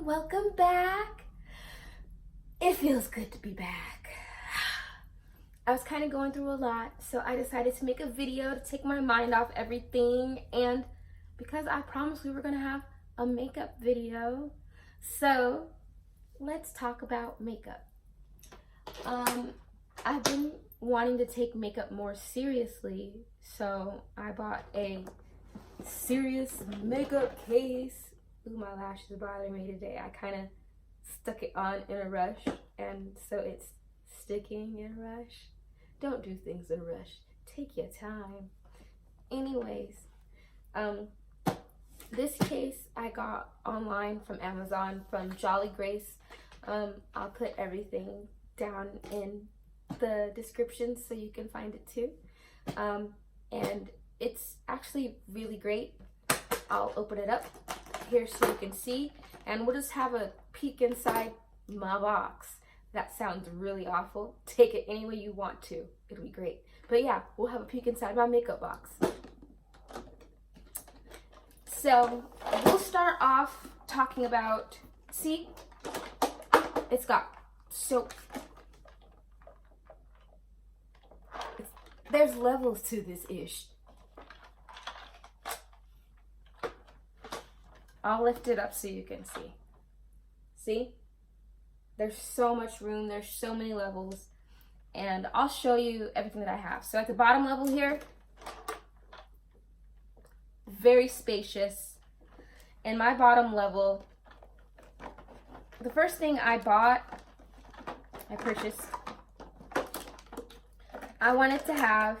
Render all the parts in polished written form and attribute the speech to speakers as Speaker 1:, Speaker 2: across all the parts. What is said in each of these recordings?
Speaker 1: welcome back. It feels good to be back. I was kind of going through a lot, so I decided to make a video to take my mind off everything, and because I promised we were gonna have a makeup video, so let's talk about makeup. I've been wanting to take makeup more seriously, so I bought a serious makeup case. Ooh, my lashes are bothering me today. I kind of stuck it on in a rush, and so it's sticking in a rush. Don't do things in a rush. Take your time. Anyways, this case I got online from Amazon from Jolly Grace. I'll put everything down in the description so you can find it too. And it's actually really great. I'll open it up here so you can see, and we'll just have a peek inside my box. That sounds really awful. Take it any way you want to. It'll be great. But yeah, we'll have a peek inside my makeup box. So we'll start off talking about, see, it's got soap. There's levels to this ish. I'll lift it up so you can see. See? There's so much room. There's so many levels. And I'll show you everything that I have. So at the bottom level here, very spacious. In my bottom level, the first thing I purchased, I wanted to have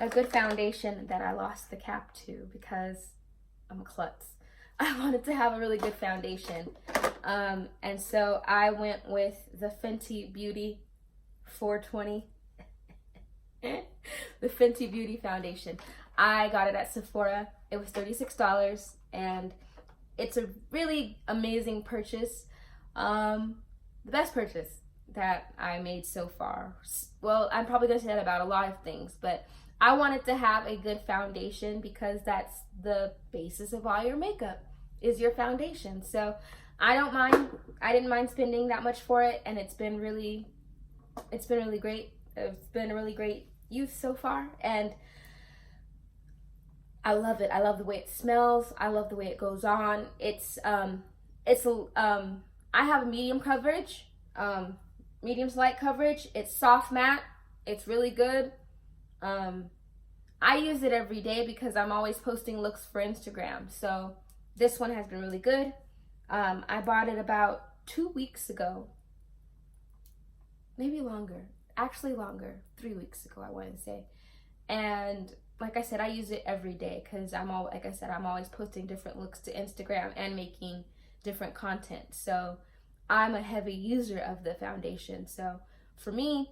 Speaker 1: a good foundation that I lost the cap to because I'm a klutz. I wanted to have a really good foundation. And so I went with the Fenty Beauty 420. The Fenty Beauty foundation. I got it at Sephora. It was $36 and it's a really amazing purchase. The best purchase that I made so far. Well, I'm probably going to say that about a lot of things, but I wanted to have a good foundation because that's the basis of all your makeup is your foundation. So I didn't mind spending that much for it, and it's been really great. It's been a really great use so far, and I love it. I love the way it smells. I love the way it goes on. I have a medium coverage, medium to light coverage. It's soft matte. It's really good. I use it every day because I'm always posting looks for Instagram. So this one has been really good. I bought it about 2 weeks ago. Maybe longer. Actually longer. 3 weeks ago, I want to say. And like I said, I use it every day because I'm always posting different looks to Instagram and making different content. So I'm a heavy user of the foundation. So for me,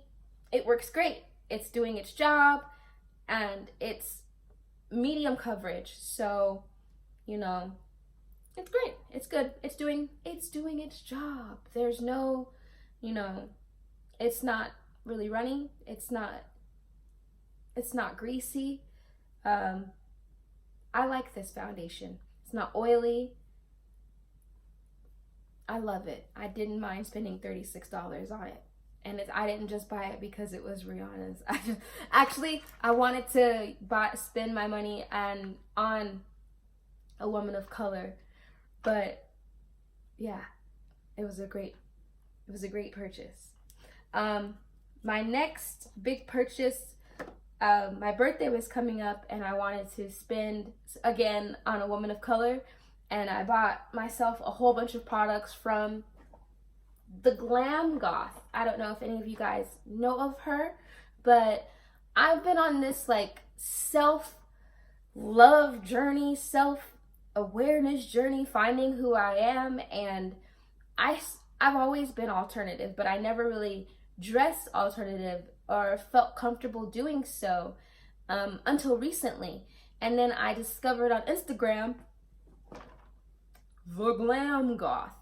Speaker 1: it works great. It's doing its job and it's medium coverage. So, you know, it's great. It's good. It's doing its job. There's no, you know, it's not really runny. It's not greasy. I like this foundation. It's not oily. I love it. I didn't mind spending $36 on it. And I didn't just buy it because it was Rihanna's. I wanted to spend my money on a woman of color. But yeah, it was a great purchase. My next big purchase, my birthday was coming up and I wanted to spend again on a woman of color, and I bought myself a whole bunch of products from the Glam Goth. I don't know if any of you guys know of her, but I've been on this like self-love journey, self-awareness journey, finding who I am, and I've always been alternative, but I never really dressed alternative or felt comfortable doing so until recently. And then I discovered on Instagram the Glam Goth,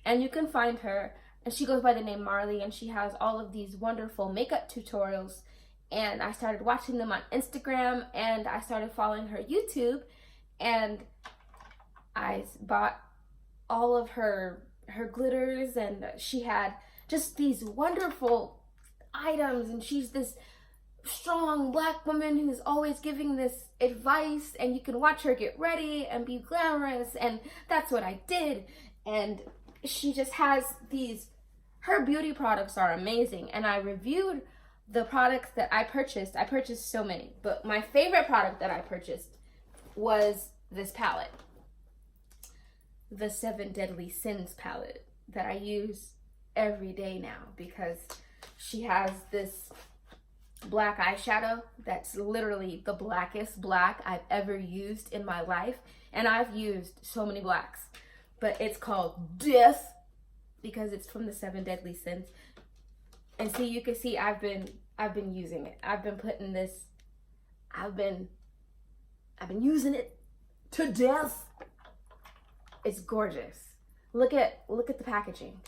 Speaker 1: and you can find her, and she goes by the name Marley, and she has all of these wonderful makeup tutorials, and I started watching them on Instagram, and I started following her YouTube, and I bought all of her glitters, and she had just these wonderful items, and she's this strong Black woman who's always giving this advice, and you can watch her get ready and be glamorous, and that's what I did. And she just has these, her beauty products are amazing, and I reviewed the products that I purchased. I purchased so many, but my favorite product that I purchased was this palette, the 7 Deadly Sins palette, that I use every day now, because she has this black eyeshadow that's literally the blackest black I've ever used in my life, and I've used so many blacks, but it's called Death because it's from the 7 Deadly Sins. And see, you can see I've been using it. I've been putting this, I've been using it to death. It's gorgeous. Look at the packaging.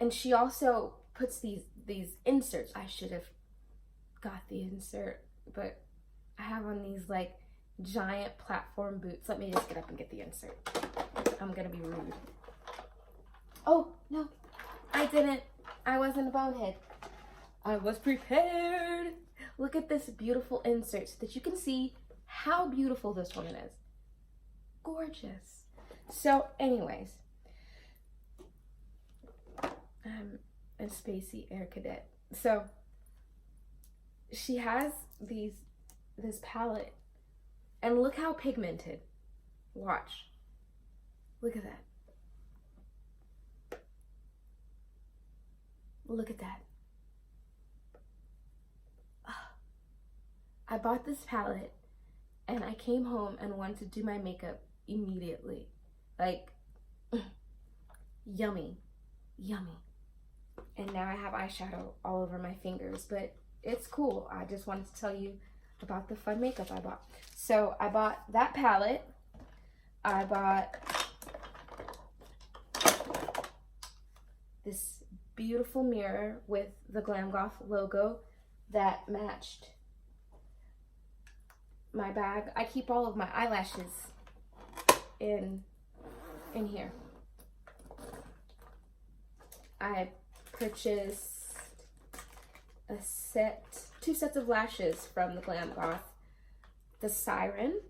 Speaker 1: And she also puts these inserts. I should have got the insert, but I have on these like giant platform boots. Let me just get up and get the insert. I'm gonna be rude. Oh, no, I didn't. I wasn't a bonehead. I was prepared. Look at this beautiful insert so that you can see how beautiful this woman is. Gorgeous. So anyways, I'm a spacey air cadet. So she has this palette, and look how pigmented. Watch. Look at that. Look at that. I bought this palette and I came home and wanted to do my makeup immediately. Like, yummy, yummy. And now I have eyeshadow all over my fingers, but it's cool. I just wanted to tell you about the fun makeup I bought. So I bought that palette. I bought this beautiful mirror with the Glam Goth logo that matched my bag. I keep all of my eyelashes in here. I purchased two sets of lashes from the Glam Goth. The Siren,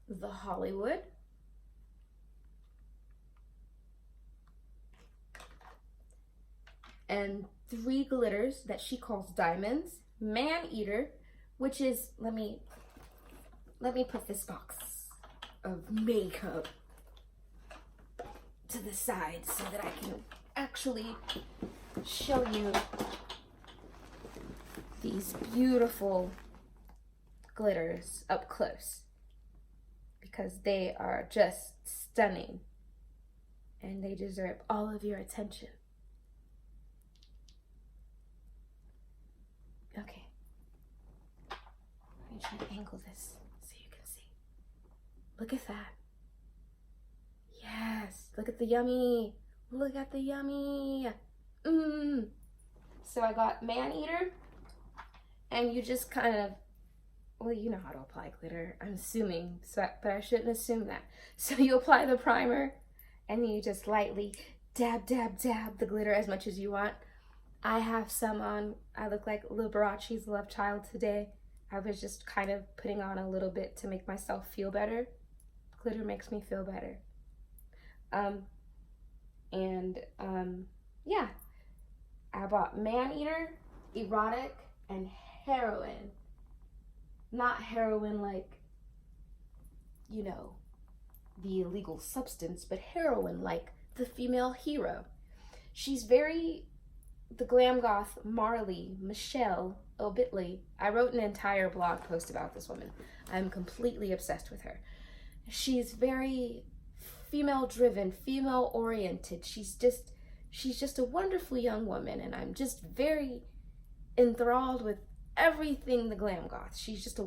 Speaker 1: the Hollywood, and 3 glitters that she calls diamonds. Maneater, which is, let me put this box of makeup to the side so that I can actually show you these beautiful glitters up close, because they are just stunning and they deserve all of your attention. Okay, let me try to angle this so you can see. Look at that. Yes, look at the yummy. Look at the yummy. So I got Maneater, and you just kind of, well, you know how to apply glitter, I'm assuming, but I shouldn't assume that. So you apply the primer, and then you just lightly dab, dab, dab the glitter as much as you want. I have some on. I look like Liberace's love child today. I was just kind of putting on a little bit to make myself feel better. Glitter makes me feel better. Yeah. I bought Maneater, Erotic, and Heroine. Not heroin like, you know, the illegal substance, but heroine like the female hero. She's very the Glam Goth Marley Michelle Obitley. I wrote an entire blog post about this woman. I'm completely obsessed with her. She's very female driven, female oriented. She's just a wonderful young woman, and I'm just very enthralled with everything the Glam Goth. She's just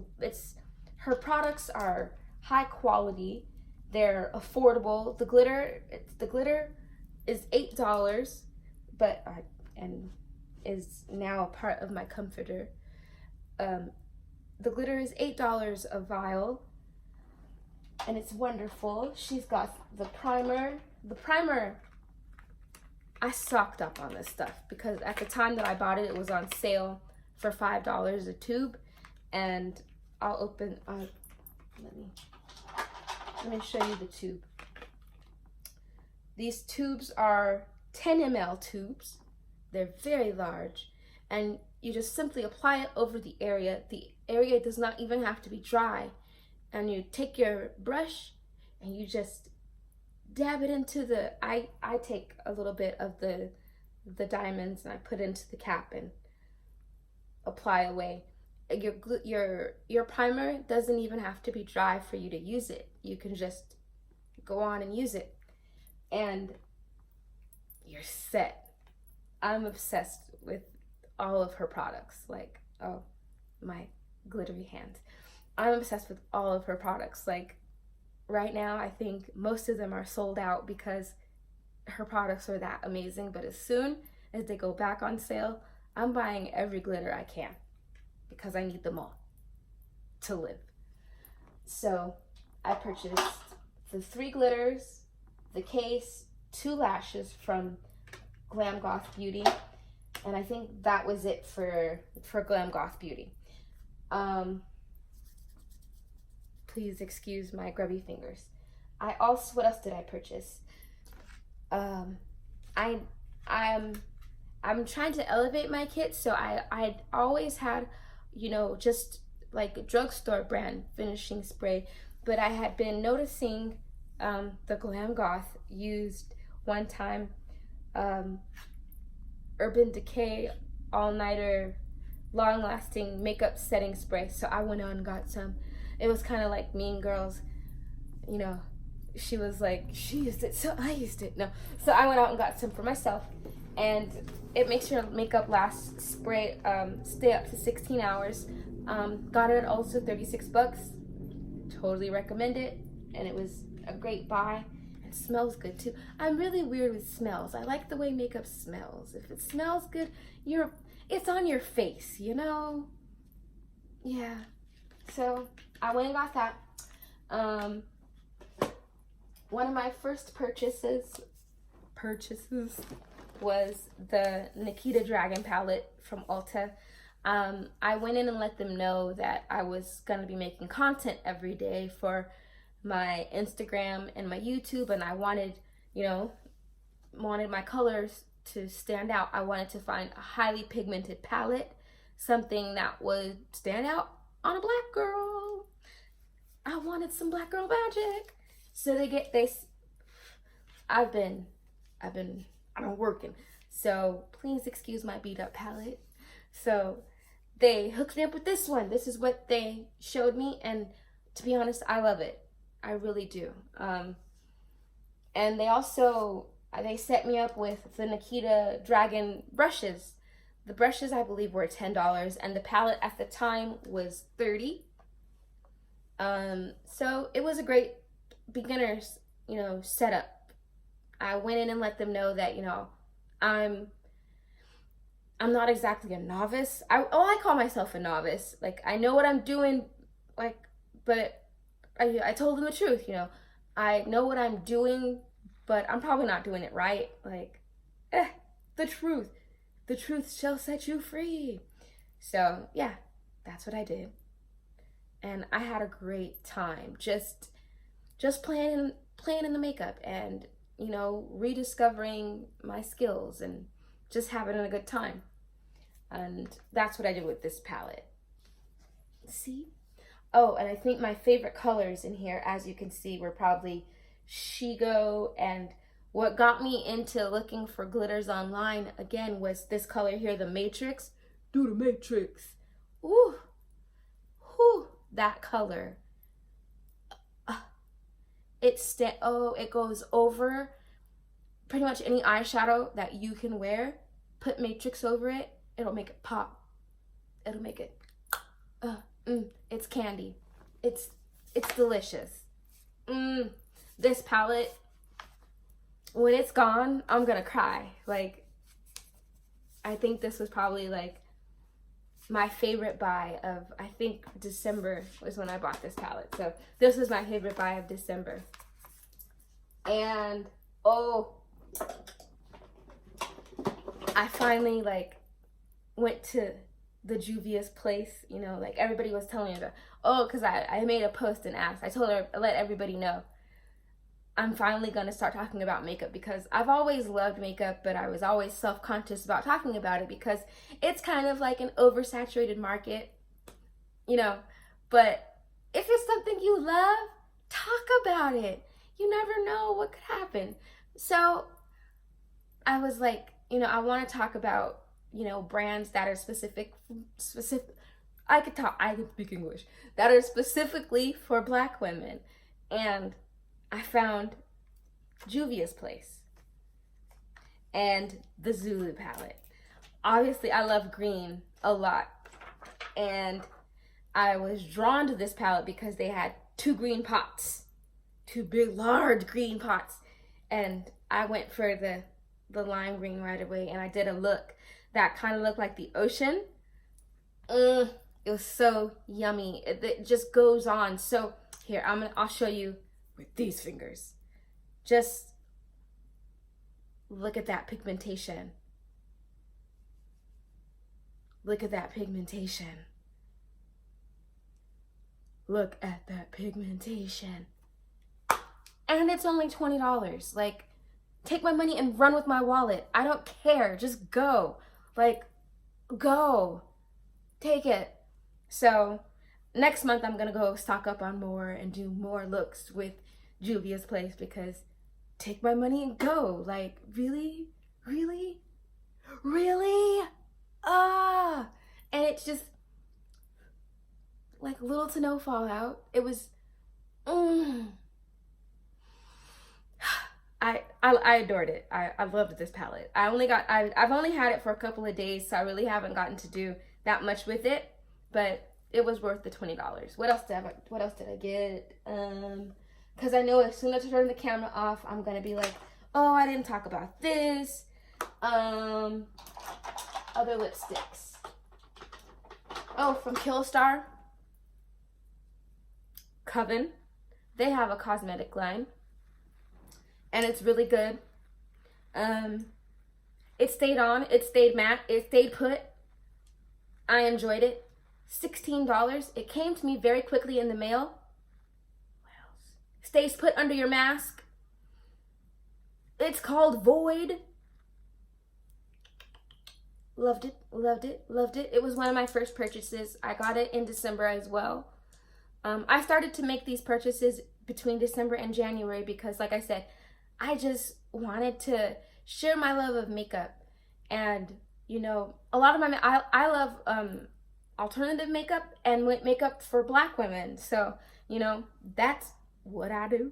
Speaker 1: her products are high quality. They're affordable. The glitter is $8, but and is now a part of my comforter. The glitter is $8 a vial, and it's wonderful. She's got the primer. The primer, I stocked up on this stuff because at the time that I bought it, it was on sale for $5 a tube. And I'll open, let me show you the tube. These tubes are 10 ml tubes. They're very large, and you just simply apply it over the area. The area does not even have to be dry. And you take your brush and you just dab it into the, I take a little bit of the diamonds and I put it into the cap and apply away. Your primer doesn't even have to be dry for you to use it. You can just go on and use it, and you're set. I'm obsessed with all of her products. Like, oh, my glittery hands. I'm obsessed with all of her products. Like, right now, I think most of them are sold out because her products are that amazing. But as soon as they go back on sale, I'm buying every glitter I can because I need them all to live. So I purchased the 3 glitters, the case, 2 lashes from Glam Goth Beauty, and I think that was it for Glam Goth Beauty. Please excuse my grubby fingers. What else did I purchase? I'm trying to elevate my kit, so I always had, you know, just like a drugstore brand finishing spray, but I had been noticing the Glam Goth used one time Urban Decay all-nighter long-lasting makeup setting spray, so I went on and got some. It was kind of like Mean Girls, you know, she was like, she used it, so I used it. No, so I went out and got some for myself, and it makes your makeup stay up to 16 hours. Got it also 36 bucks. Totally recommend it, and it was a great buy. It smells good too. I'm really weird with smells. I like the way makeup smells. If it smells good, it's on your face, you know? Yeah. So I went and got that. One of my first purchases was the Nikita Dragun palette from Ulta. I went in and let them know that I was going to be making content every day for my Instagram and my YouTube, and I wanted my colors to stand out. I wanted to find a highly pigmented palette, something that would stand out on a black girl. I wanted some black girl magic. So I've been working. So please excuse my beat up palette. So they hooked me up with this one. This is what they showed me, and to be honest, I love it. I really do. And they set me up with the Nikita Dragun brushes. The brushes, I believe, were $10, and the palette at the time was $30. So it was a great beginner's, setup. I went in and let them know that, I'm not exactly a novice. I call myself a novice. Like, I know what I'm doing, but I told them the truth, I know what I'm doing, but I'm probably not doing it right. The truth. The truth shall set you free. So, yeah, that's what I did. And I had a great time just playing in the makeup and, rediscovering my skills and just having a good time. And that's what I did with this palette. See? Oh, and I think my favorite colors in here, as you can see, were probably Shigo, and what got me into looking for glitters online, again, was this color here, the Matrix. Do the Matrix. Ooh. Whew. That color. It goes over pretty much any eyeshadow that you can wear. Put Matrix over it. It'll make it pop. It'll make it, it's candy. It's delicious. This palette, when it's gone, I'm gonna cry. I think this was probably like my favorite buy of, I think December was when I bought this palette. So this was my favorite buy of December. And oh, I finally like went to the Juvias Place, you know, like everybody was telling her, oh, because I made a post and asked. I told her, let everybody know I'm finally going to start talking about makeup, because I've always loved makeup, but I was always self-conscious about talking about it because it's kind of like an oversaturated market, you know. But if it's something you love, talk about it. You never know what could happen. So I was like, you know, I want to talk about, you know, brands that are specific, I can speak English, that are specifically for Black women. And I found Juvia's Place and the Zulu Palette. Obviously, I love green a lot, and I was drawn to this palette because they had two green pots, two big, large green pots, and I went for the lime green right away, and I did a look that kind of looked like the ocean. It was so yummy. It just goes on. So here, I'll show you with these fingers. Just look at that pigmentation. Look at that pigmentation. Look at that pigmentation. And it's only $20. Like, take my money and run with my wallet. I don't care. Just go. Like, go. Take it. So next month I'm gonna go stock up on more and do more looks with Juvia's Place, because take my money and go. Like, really? Really? Really? And it's just like little to no fallout. It was I adored it. I loved this palette. I've only had it for a couple of days, so I really haven't gotten to do that much with it, but it was worth the $20. What else did I get? Because I know as soon as I turn the camera off, I'm gonna be like, oh, I didn't talk about this. Other lipsticks. Oh, from Killstar, Coven. They have a cosmetic line, and it's really good. It stayed on, it stayed matte, it stayed put. I enjoyed it. $16. It came to me very quickly in the mail. What else? Stays put under your mask. It's called Void. Loved it, loved it, loved it. It was one of my first purchases. I got it in December as well. I started to make these purchases between December and January because, like I said, I just wanted to share my love of makeup. And, you know, a lot of I love alternative makeup and makeup for Black women. So, you know, that's what I do.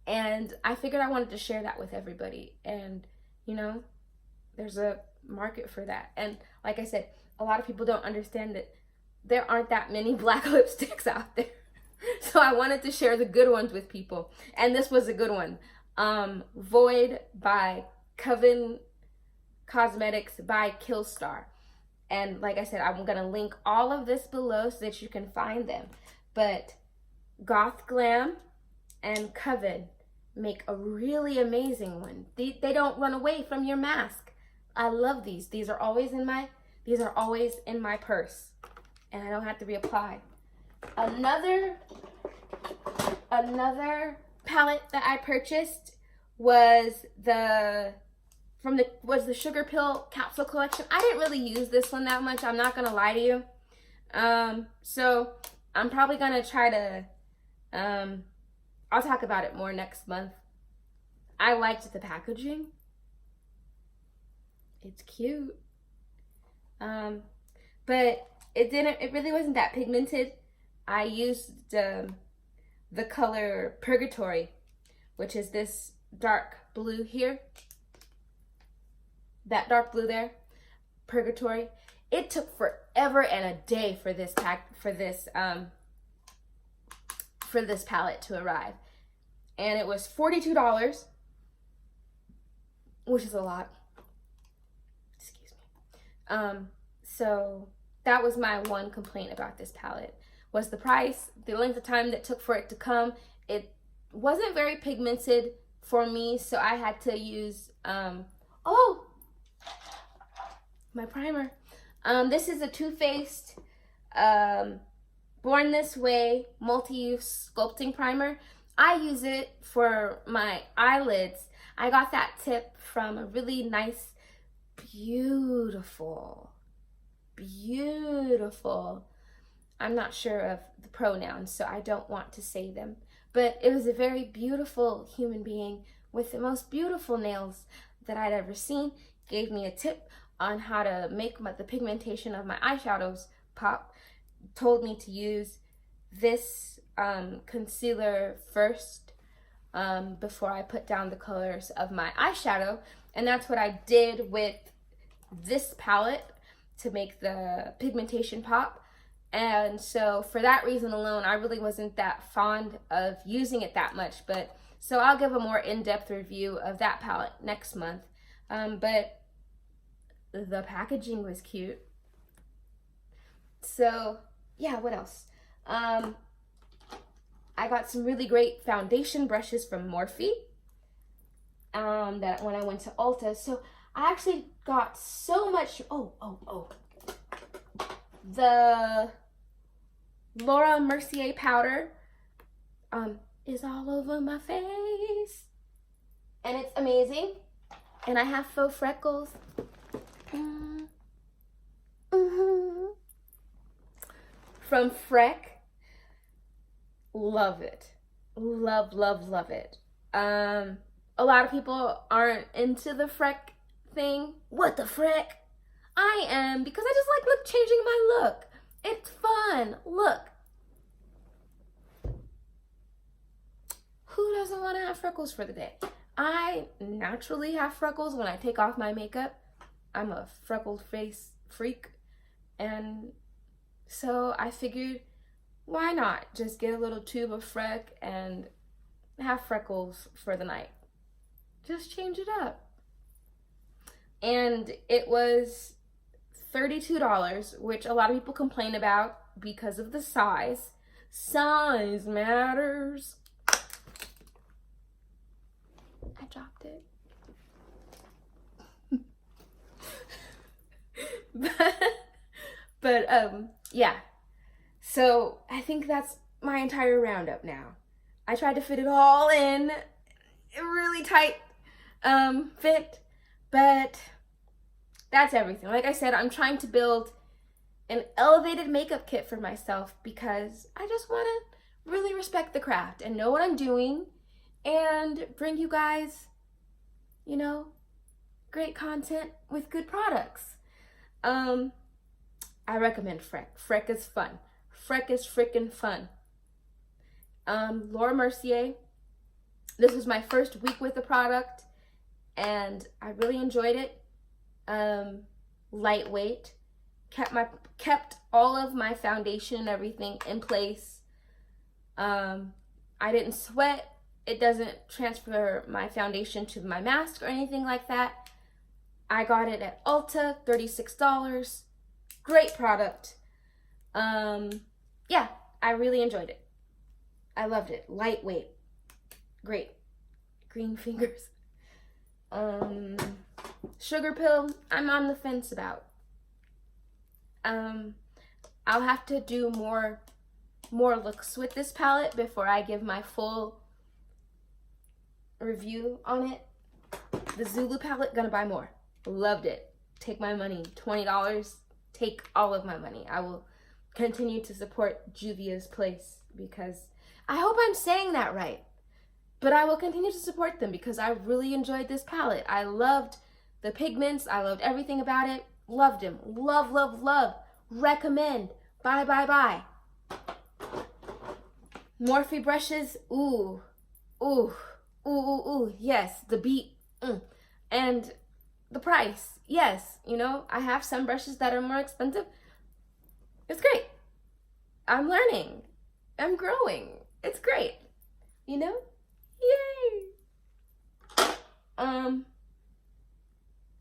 Speaker 1: And I figured I wanted to share that with everybody. And, you know, there's a market for that. And like I said, a lot of people don't understand that there aren't that many Black lipsticks out there. So I wanted to share the good ones with people. And this was a good one. Void by Coven Cosmetics by Killstar. And like I said, I'm going to link all of this below so that you can find them. But Goth Glam and Coven make a really amazing one. They don't run away from your mask. I love these. These are always in my purse, and I don't have to reapply. Another palette that I purchased was the Sugarpill Capsule collection. I didn't really use this one that much, I'm not gonna lie to you. So I'm probably gonna try to I'll talk about it more next month. I liked the packaging. It's cute. But it really wasn't that pigmented. I used the color Purgatory, which is this dark blue here. That dark blue there, Purgatory. It took forever and a day for this palette to arrive. And it was $42, which is a lot. Excuse me. So that was my one complaint about this palette, was the price, the length of time that it took for it to come. It wasn't very pigmented for me, so I had to use, oh, my primer. This is a Too Faced Born This Way multi-use sculpting primer. I use it for my eyelids. I got that tip from a really nice, beautiful, I'm not sure of the pronouns, so I don't want to say them, but it was a very beautiful human being with the most beautiful nails that I'd ever seen. Gave me a tip on how to make the pigmentation of my eyeshadows pop. Told me to use this concealer first before I put down the colors of my eyeshadow, and that's what I did with this palette to make the pigmentation pop. And so for that reason alone, I really wasn't that fond of using it that much, but so I'll give a more in-depth review of that palette next month. But the packaging was cute. So yeah, what else? I got some really great foundation brushes from Morphe that when I went to Ulta. So I actually got so much, the Laura Mercier powder is all over my face, and it's amazing, and I have faux freckles. From Freck. Love it. Love it. A lot of people aren't into the Freck thing. What the Freck? I am, because I just like changing my look. It's fun. Look. Who doesn't want to have freckles for the day? I naturally have freckles when I take off my makeup. I'm a freckled face freak. And so I figured, why not just get a little tube of Freck and have freckles for the night? Just change it up. And it was $32, which a lot of people complain about because of the size. Size matters. I dropped it. but yeah. So I think that's my entire roundup now. I tried to fit it all in a really tight fit, but that's everything. Like I said, I'm trying to build an elevated makeup kit for myself because I just want to really respect the craft and know what I'm doing and bring you guys, you know, great content with good products. I recommend Freck. Freck is fun. Freck is freaking fun. Laura Mercier. This was my first week with the product and I really enjoyed it. Lightweight. Kept all of my foundation and everything in place. I didn't sweat. It doesn't transfer my foundation to my mask or anything like that. I got it at Ulta, $36. Great product. Yeah, I really enjoyed it. I loved it. Lightweight. Great. Green fingers. Sugarpill, I'm on the fence about. I'll have to do more looks with this palette before I give my full review on it. The Zulu Palette, gonna buy more. Loved it. Take my money. $20. Take all of my money. I will continue to support Juvia's Place because I hope I'm saying that right. But I will continue to support them because I really enjoyed this palette. I loved the pigments. I loved everything about it. Loved them. Love, love, love. Recommend. Buy, buy, buy. Morphe brushes. Ooh. Ooh. Ooh, ooh, ooh. Yes. The beat. And the price. Yes. You know, I have some brushes that are more expensive. It's great. I'm learning. I'm growing. It's great. You know? Yay.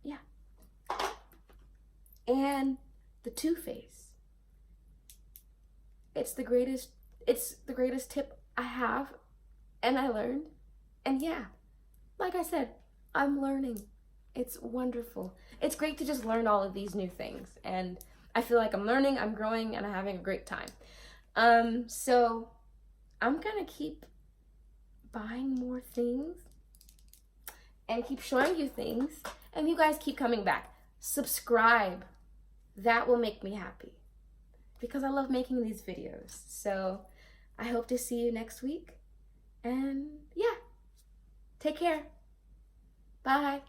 Speaker 1: Yeah. and the Too Faced. It's the greatest tip I have, and I learned. And yeah, like I said, I'm learning. It's wonderful. It's great to just learn all of these new things, and I feel like I'm learning, I'm growing, and I'm having a great time. So I'm gonna keep buying more things and keep showing you things, and you guys keep coming back. Subscribe. That will make me happy because I love making these videos. So I hope to see you next week, and yeah, take care. Bye.